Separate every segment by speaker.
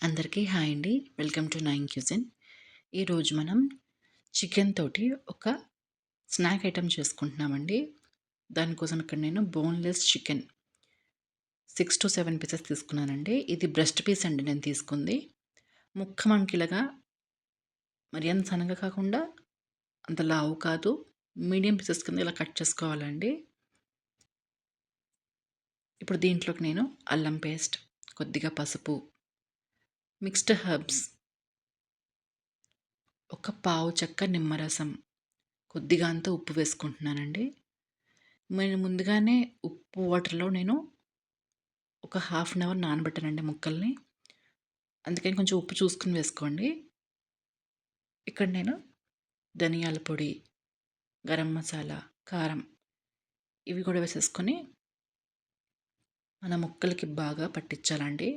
Speaker 1: అందరికీ హాయ్ అండి. Welcome to nine cuisine. ఈరోజు మనం చికెన్ తోటి ఒక స్నాక్ ఐటెమ్ చేసుకుంటున్నామండి. దానికోసం ఇక్కడ నేను బోన్‌లెస్ చికెన్ 6-7 పీసెస్ తీసుకున్నానండి. ఇది బ్రెస్ట్ పీస్ అండి నేను తీసుకుంది. ముక్క మనకి ఇలాగా మరి అంత సన్నగా కాకుండా అంత లావు కాదు. మీడియం పీసెస్ కింద ఇలా కట్ చేసుకోవాలండి. ఇప్పుడు దీంట్లోకి నేను అల్లం పేస్ట్, కొద్దిగా పసుపు, మిక్స్డ్ హెర్బ్స్, ఒక పావు చెక్క నిమ్మరసం, కొద్దిగా అంతా ఉప్పు వేసుకుంటున్నానండి. నేను ముందుగానే ఉప్పు వాటర్‌లో నేను ఒక హాఫ్ అన్ అవర్ నానబెట్టానండి ముక్కల్ని. అందుకని కొంచెం ఉప్పు చూసుకొని వేసుకోండి. ఇక్కడ నేను ధనియాల పొడి, గరం మసాలా, కారం ఇవి కూడా వేసేసుకొని మన ముక్కలకి బాగా పట్టించాలండి.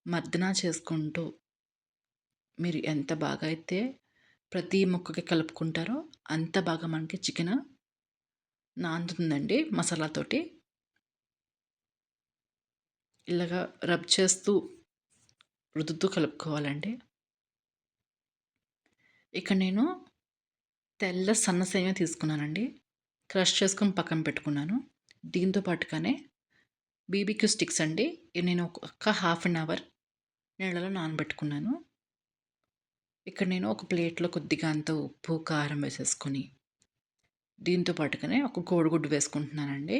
Speaker 1: మర్దనా చేసుకుంటూ మీరు ఎంత బాగా అయితే ప్రతి ముక్కకి కలుపుకుంటారో అంత బాగా మనకి చికెను నానుతుందండి మసాలాతోటి. ఇలాగా రబ్ చేస్తూ రుద్దుతూ కలుపుకోవాలండి. ఇక్కడ నేను తెల్ల సన్న సేమియా తీసుకున్నానండి. క్రష్ చేసుకొని పక్కన పెట్టుకున్నాను. దీంతో పాటుగానే బీబీక్యూ స్టిక్స్ అండి. ఇవి నేను ఒక హాఫ్ అన్ అవర్ నీళ్ళలో నానబెట్టుకున్నాను. ఇక్కడ నేను ఒక ప్లేట్‌లో కొద్దిగా అంత ఉప్పు, కారం వేసేసుకొని దీంతో పాటుగానే ఒక కోడిగుడ్డు వేసుకుంటున్నానండి.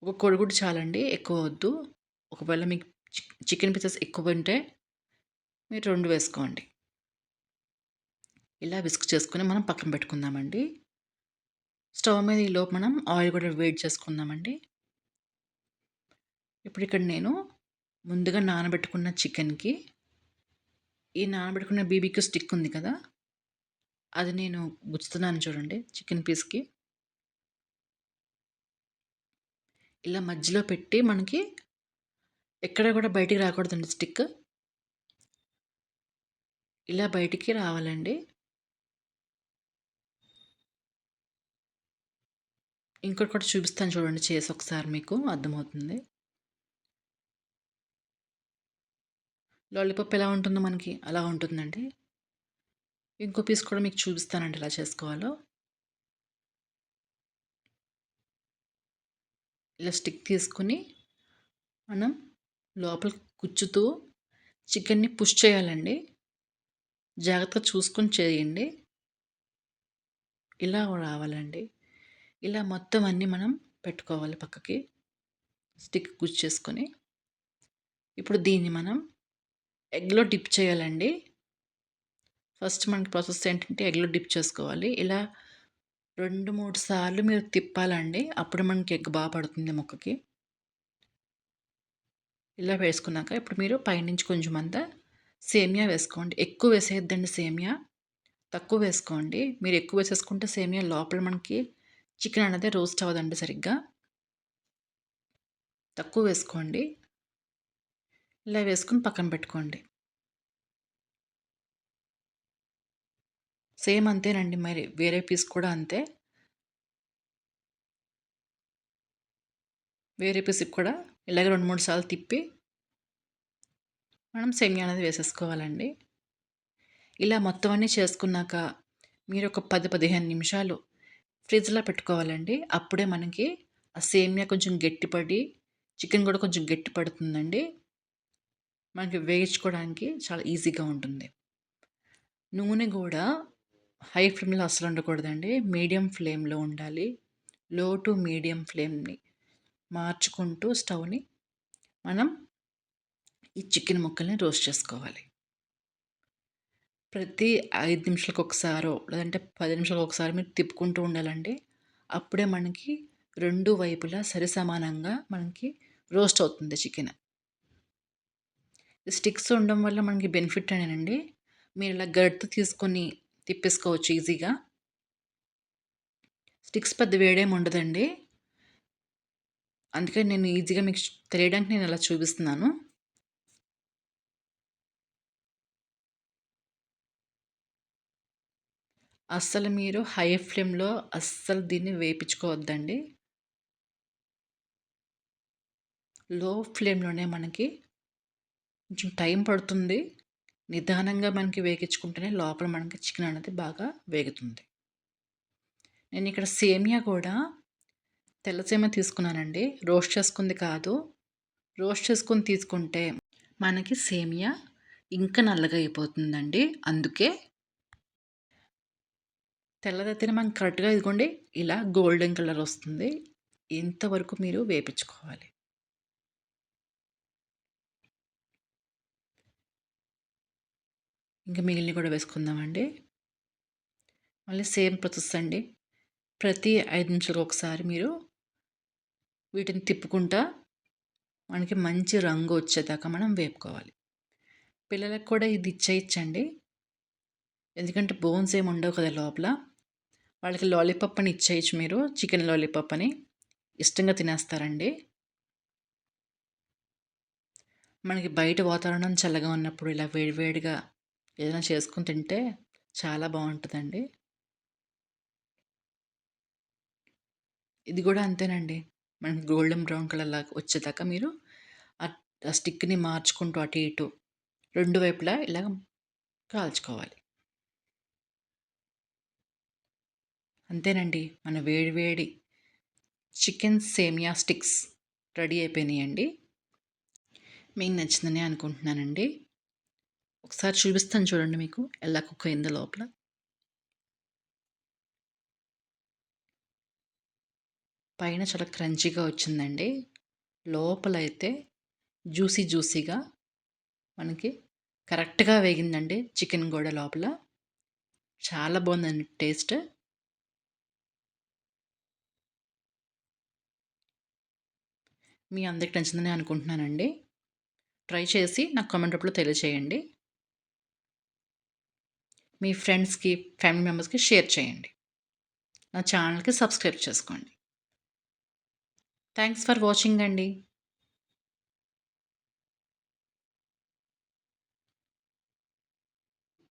Speaker 1: ఒక కోడిగుడ్డు చాలండి, ఎక్కువ వద్దు. ఒకవేళ మీకు చికెన్ పీసెస్ ఎక్కువుంటే మీరు 2 వేసుకోండి. ఇలా విస్క్ చేసుకొని మనం పక్కన పెట్టుకుందామండి. స్టవ్ మీద ఈలోపు మనం ఆయిల్ కూడా వేడి చేసుకుందామండి. ఇప్పుడు ఇక్కడ నేను ముందుగా నానబెట్టుకున్న చికెన్‌కి ఈ నానబెట్టుకున్న బీబీక్యూ స్టిక్ ఉంది కదా! అది నేను గుచ్చుతున్నాను చూడండి చికెన్ పీస్‌కి. ఇలా మధ్యలో పెట్టి మనకి ఎక్కడ కూడా బయటికి రాకూడదండి స్టిక్. ఇలా బయటికి రావాలండి. ఇంకోటి కూడా చూపిస్తాను చూడండి చేసి ఒకసారి మీకు అర్థమవుతుంది. లాలీపాప్ ఎలా ఉంటుందో మనకి అలా ఉంటుందండి. ఇంకో పీస్ కూడా మీకు చూపిస్తానండి ఎలా చేసుకోవాలో. ఇలా స్టిక్ తీసుకొని మనం లోపలికి గుచ్చుతూ చికెన్‌ని పుష్ చేయాలండి. జాగ్రత్తగా చూసుకొని చేయండి. ఇలా రావాలండి. ఇలా మొత్తం అన్నీ మనం పెట్టుకోవాలి పక్కకి. స్టిక్ గుచ్చేసుకొని. ఇప్పుడు దీన్ని మనం ఎగ్‌లో డిప్ చేయాలండి. ఫస్ట్ మనకి ప్రాసెస్ ఏంటంటే ఎగ్‌లో డిప్ చేసుకోవాలి. ఇలా 2, 3 సార్లు మీరు తిప్పాలండి. అప్పుడు మనకి ఎగ్ పడుతుంది ముక్కకి. ఇలా వేసుకున్నాక ఇప్పుడు మీరు పైనుంచి కొంచెం అంతా సేమియా వేసుకోండి. ఎక్కువ వేసేయొద్దండి సేమియా. తక్కువ వేసుకోండి. మీరు ఎక్కువ వేసేసుకుంటే సేమియా లోపల మనకి చికెన్ అనేది రోస్ట్ అవ్వదండి సరిగ్గా. తక్కువ వేసుకోండి. ఇలా వేసుకొని పక్కన పెట్టుకోండి. సేమ్ అంతేనండి మరి వేరే పీస్ కూడా అంతే. వేరే పీస్‌కి కూడా ఇలాగే 2, 3 సార్లు తిప్పి మనం సేమియా అనేది వేసేసుకోవాలండి. ఇలా మొత్తం అన్నీ చేసుకున్నాక మీరు ఒక 10, 15 నిమిషాలు ఫ్రిడ్జ్‌లో పెట్టుకోవాలండి. అప్పుడే మనకి ఆ సేమియా కొంచెం గట్టిపడి చికెన్ కూడా కొంచెం గట్టి పడుతుందండి. మనకి వేయించుకోవడానికి చాలా ఈజీగా ఉంటుంది. నూనె గూడా హై ఫ్లేమ్‌లో అస్సలు ఉండకూడదండి. మీడియం ఫ్లేమ్‌లో ఉండాలి. లో టు మీడియం ఫ్లేమ్‌ని మార్చుకుంటూ స్టవ్‌ని మనం ఈ చికెన్ ముక్కల్ని రోస్ట్ చేసుకోవాలి. ప్రతి 5 నిమిషాలకు ఒకసారో లేదంటే 10 నిమిషాలకు ఒకసారి మీరు తిప్పుకుంటూ ఉండాలండి. అప్పుడే మనకి 2 వైపులా సరిసమానంగా మనకి రోస్ట్ అవుతుంది చికెన్. స్టిక్స్ ఉండడం వల్ల మనకి బెనిఫిట్ అనేనండి. మీరు ఇలా గరిటెతో తీసుకొని తిప్పేసుకోవచ్చు ఈజీగా. స్టిక్స్ పెద్ద వేడేమి ఉండదండి. అందుకని నేను ఈజీగా మీకు తెలియడానికి నేను ఇలా చూపిస్తున్నాను. అస్సలు మీరు హై ఫ్లేమ్‌లో అస్సలు దీన్ని వేపించుకోవద్దండి. లో ఫ్లేమ్‌లోనే మనకి కొంచెం టైం పడుతుంది. నిదానంగా మనకి వేగించుకుంటేనే లోపల మనకి చికెన్ అనేది బాగా వేగుతుంది. నేనిక్కడ సేమియా కూడా తెల్ల సేమియా తీసుకున్నానండి. రోస్ట్ చేసుకుంది కాదు. రోస్ట్ చేసుకొని తీసుకుంటే మనకి సేమియా ఇంకా నల్లగా అయిపోతుందండి. అందుకే తెల్లదైతేనే మనకు కరెక్ట్‌గా ఇదిగోండి ఇలా గోల్డెన్ కలర్ వస్తుంది. ఇంతవరకు మీరు వేపించుకోవాలి. ఇంక మిగిలినవి కూడా వేసుకుందామండి. మళ్ళీ సేమ్ ప్రాసెస్ అండి. ప్రతి 5 నిమిషాలకొకసారి మీరు వీటిని తిప్పుకుంటా మనకి మంచి రంగు వచ్చేదాకా మనం వేపుకోవాలి. పిల్లలకి కూడా ఇది ఇచ్చేయచ్చండి. ఎందుకంటే బోన్స్ ఏమి ఉండవు కదా లోపల. వాళ్ళకి లాలీపాప్ అని ఇచ్చేయచ్చు మీరు. చికెన్ లాలీపాప్ అని. ఇష్టంగా తినేస్తారండి. మనకి బయట వాతావరణం చల్లగా ఉన్నప్పుడు ఇలా వేడివేడిగా ఏదైనా చేసుకొని తింటే చాలా బావుంటదండి. ఇది గూడా అంతేనండి. మనకి గోల్డెన్ బ్రౌన్ కలర్‌లాగా వచ్చేదాకా మీరు ఆహ్, ఆ స్టిక్‌ని మార్చుకుంటూ అటు ఇటు 2 వైపులా ఇలా కాల్చుకోవాలి. అంతేనండి. మన వేడి వేడి చికెన్ సేమియా స్టిక్స్ రెడీ అయిపోయినాయండి. మీకు నచ్చిందనే అనుకుంటున్నానండి. ఒకసారి చూపిస్తాను చూడండి మీకు ఎలా కుక్ అయిందో లోపల. పైన చాలా క్రంచీగా వచ్చిందండి. లోపలైతే జ్యూసీగా మనకి కరెక్ట్‌గా వేగిందండి చికెన్ గూడా లోపల. చాలా బావుందండి టేస్ట్. మీ అందరికి నచ్చిందని అనుకుంటున్నానండి. ట్రై చేసి నాకు కామెంట్ రూపంలో తెలియచేయండి. మీ ఫ్రెండ్స్‌కి, ఫ్యామిలీ మెంబర్స్‌కి షేర్ చేయండి. నా ఛానల్‌కి సబ్స్క్రైబ్ చేసుకోండి. థాంక్స్ ఫర్ వాచింగ్ అండి.